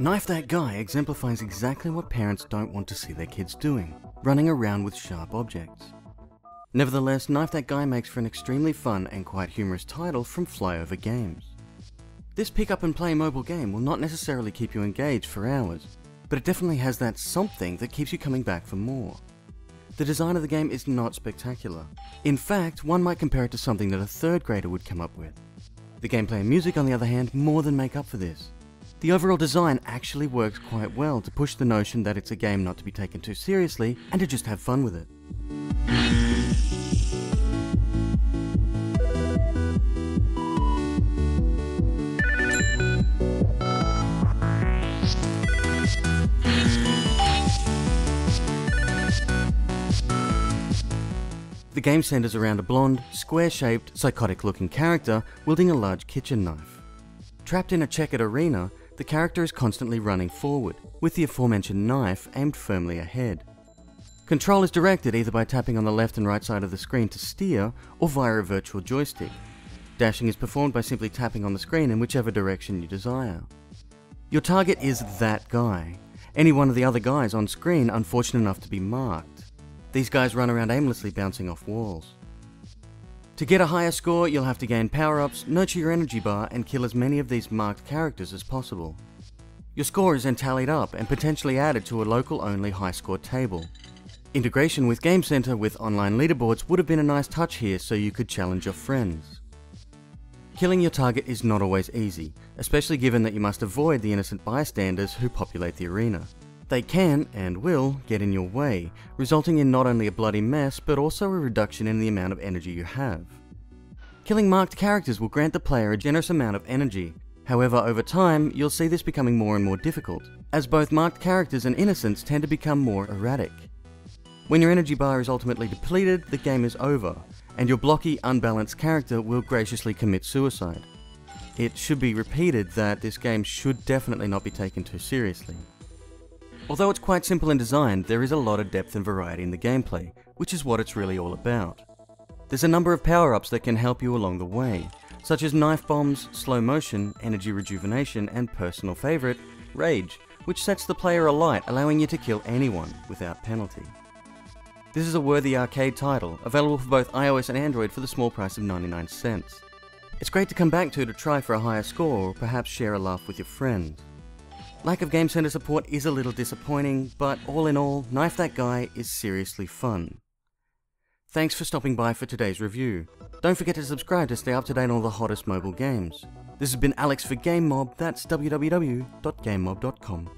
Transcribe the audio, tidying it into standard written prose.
Knife That Guy exemplifies exactly what parents don't want to see their kids doing, running around with sharp objects. Nevertheless, Knife That Guy makes for an extremely fun and quite humorous title from Flyover Games. This pick up and play mobile game will not necessarily keep you engaged for hours, but it definitely has that something that keeps you coming back for more. The design of the game is not spectacular. In fact, one might compare it to something that a third grader would come up with. The gameplay and music, on the other hand, more than make up for this. The overall design actually works quite well to push the notion that it's a game not to be taken too seriously and to just have fun with it. The game centers around a blonde, square-shaped, psychotic-looking character wielding a large kitchen knife. Trapped in a checkered arena, the character is constantly running forward, with the aforementioned knife aimed firmly ahead. Control is directed either by tapping on the left and right side of the screen to steer, or via a virtual joystick. Dashing is performed by simply tapping on the screen in whichever direction you desire. Your target is that guy, any one of the other guys on screen unfortunate enough to be marked. These guys run around aimlessly bouncing off walls. To get a higher score, you'll have to gain power-ups, nurture your energy bar, and kill as many of these marked characters as possible. Your score is then tallied up and potentially added to a local-only high-score table. Integration with Game Center with online leaderboards would have been a nice touch here so you could challenge your friends. Killing your target is not always easy, especially given that you must avoid the innocent bystanders who populate the arena. They can, and will, get in your way, resulting in not only a bloody mess, but also a reduction in the amount of energy you have. Killing marked characters will grant the player a generous amount of energy. However, over time, you'll see this becoming more and more difficult, as both marked characters and innocents tend to become more erratic. When your energy bar is ultimately depleted, the game is over, and your blocky, unbalanced character will graciously commit suicide. It should be repeated that this game should definitely not be taken too seriously. Although it's quite simple in design, there is a lot of depth and variety in the gameplay, which is what it's really all about. There's a number of power-ups that can help you along the way, such as knife bombs, slow motion, energy rejuvenation, and personal favourite, rage, which sets the player alight, allowing you to kill anyone without penalty. This is a worthy arcade title, available for both iOS and Android for the small price of 99 cents. It's great to come back to try for a higher score, or perhaps share a laugh with your friends. Lack of Game Center support is a little disappointing, but all in all, Knife That Guy is seriously fun. Thanks for stopping by for today's review. Don't forget to subscribe to stay up to date on all the hottest mobile games. This has been Alex for Game Mob, that's www.gamemob.com.